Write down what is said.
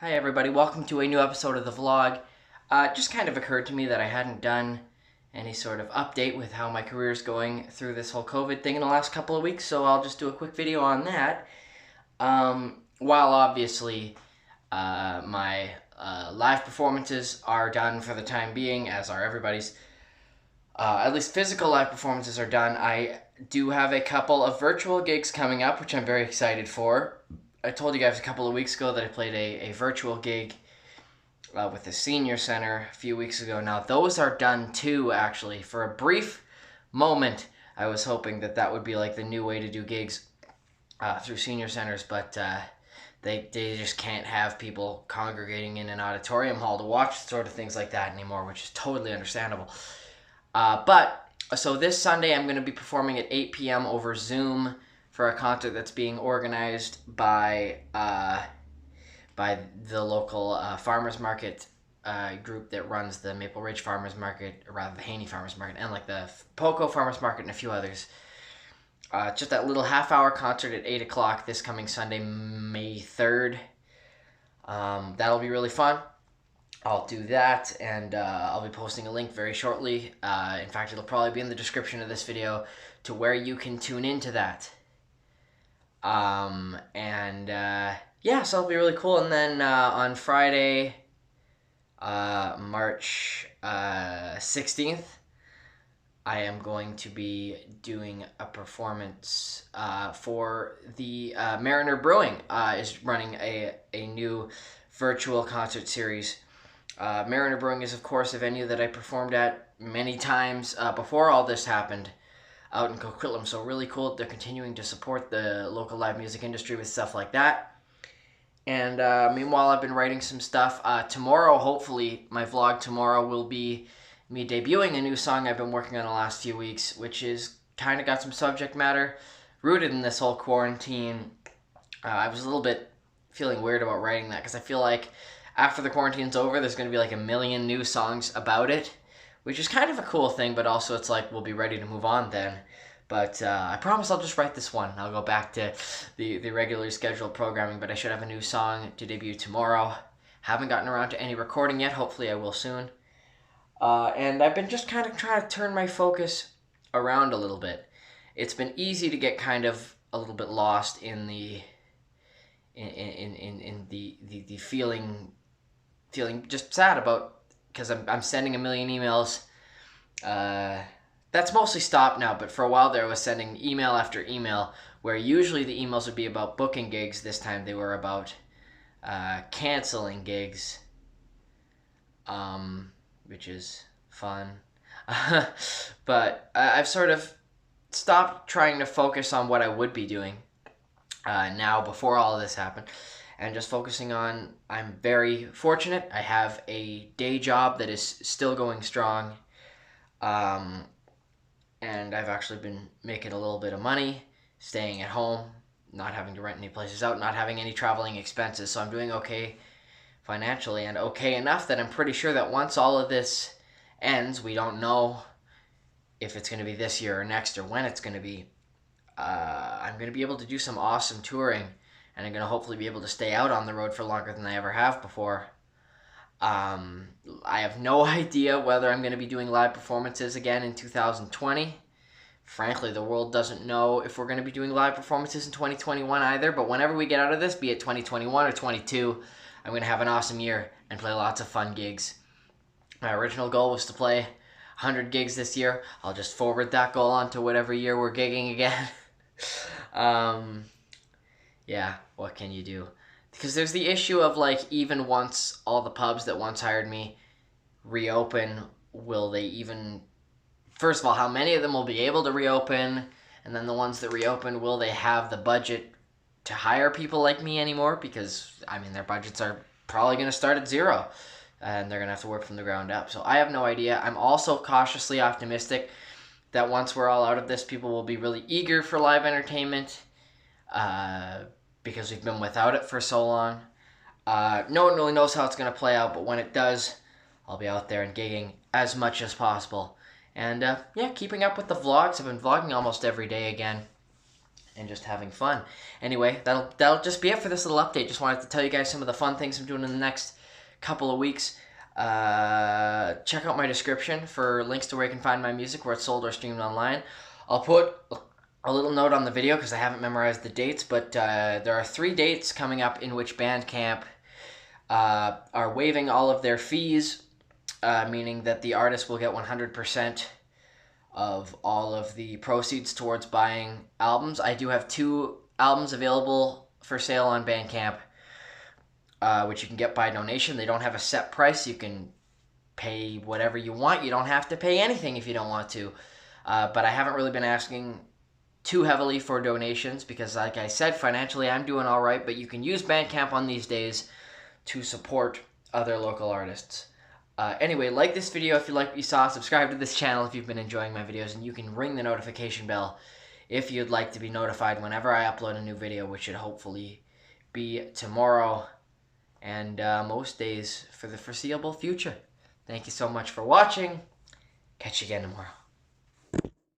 Hi everybody, welcome to a new episode of the vlog. It just kind of occurred to me that I hadn't done any sort of update with how my career is going through this whole COVID thing in the last couple of weeks, so I'll just do a quick video on that. While obviously my live performances are done for the time being, as are everybody's, at least physical live performances are done, I do have a couple of virtual gigs coming up, which I'm very excited for. I told you guys a couple of weeks ago that I played a virtual gig with the senior center a few weeks ago. Now those are done too, actually. For a brief moment, I was hoping that that would be like the new way to do gigs through senior centers, but they just can't have people congregating in an auditorium hall to watch sort of things like that anymore, which is totally understandable. So this Sunday I'm going to be performing at 8 p.m. over Zoom for a concert that's being organized by the local farmers market group that runs the Maple Ridge Farmers Market, or rather the Haney Farmers Market, and like the Poco Farmers Market and a few others. Just that little half-hour concert at 8 o'clock this coming Sunday, May 3rd. That'll be really fun. I'll do that, and I'll be posting a link very shortly. In fact, it'll probably be in the description of this video to where you can tune into that. Yeah, so it'll be really cool. And then on Friday, March 16th, I am going to be doing a performance for the Mariner Brewing is running a new virtual concert series. Mariner Brewing is, of course, a venue that I performed at many times before all this happened, out in Coquitlam, so really cool. They're continuing to support the local live music industry with stuff like that. And meanwhile, I've been writing some stuff. Tomorrow, hopefully, my vlog tomorrow will be me debuting a new song I've been working on the last few weeks, which is kind of got some subject matter rooted in this whole quarantine. I was a little bit feeling weird about writing that, because I feel like after the quarantine's over, there's going to be like a million new songs about it, which is kind of a cool thing, but also it's like we'll be ready to move on then. But I promise I'll just write this one. I'll go back to the regularly scheduled programming, but I should have a new song to debut tomorrow. Haven't gotten around to any recording yet. Hopefully I will soon. And I've been just kind of trying to turn my focus around a little bit. It's been easy to get kind of a little bit lost in the feeling just sad about, because I'm sending a million emails. That's mostly stopped now, but for a while there I was sending email after email, where usually the emails would be about booking gigs. This time they were about canceling gigs, which is fun. But I've sort of stopped trying to focus on what I would be doing now before all of this happened, and just focusing on, I'm very fortunate. I have a day job that is still going strong, and I've actually been making a little bit of money, staying at home, not having to rent any places out, not having any traveling expenses, so I'm doing okay financially, and okay enough that I'm pretty sure that once all of this ends, we don't know if it's going to be this year or next or when it's going to be, I'm going to be able to do some awesome touring, and I'm going to hopefully be able to stay out on the road for longer than I ever have before. I have no idea whether I'm going to be doing live performances again in 2020. Frankly, the world doesn't know if we're going to be doing live performances in 2021 either, but whenever we get out of this, be it 2021 or 22, I'm going to have an awesome year and play lots of fun gigs. My original goal was to play 100 gigs this year. I'll just forward that goal on to whatever year we're gigging again. Yeah, what can you do? Because there's the issue of, like, even once all the pubs that once hired me reopen, will they even... First of all, how many of them will be able to reopen? And then the ones that reopen, will they have the budget to hire people like me anymore? Because, I mean, their budgets are probably going to start at zero, and they're going to have to work from the ground up. So I have no idea. I'm also cautiously optimistic that once we're all out of this, people will be really eager for live entertainment, because we've been without it for so long. No one really knows how it's going to play out, but when it does, I'll be out there and gigging as much as possible. And yeah, keeping up with the vlogs. I've been vlogging almost every day again. and just having fun. Anyway, that'll just be it for this little update. Just wanted to tell you guys some of the fun things I'm doing in the next couple of weeks. Check out my description for links to where you can find my music, where it's sold or streamed online. I'll put a little note on the video because I haven't memorized the dates, but there are 3 dates coming up in which Bandcamp are waiving all of their fees, meaning that the artist will get 100% of all of the proceeds towards buying albums. I do have 2 albums available for sale on Bandcamp, which you can get by donation. They don't have a set price. You can pay whatever you want. You don't have to pay anything if you don't want to. But I haven't really been asking too heavily for donations because, like I said, financially I'm doing all right, but you can use Bandcamp on these days to support other local artists. Anyway, like this video if you like what you saw, subscribe to this channel if you've been enjoying my videos, and you can ring the notification bell if you'd like to be notified whenever I upload a new video, which should hopefully be tomorrow and most days for the foreseeable future. Thank you so much for watching. Catch you again tomorrow.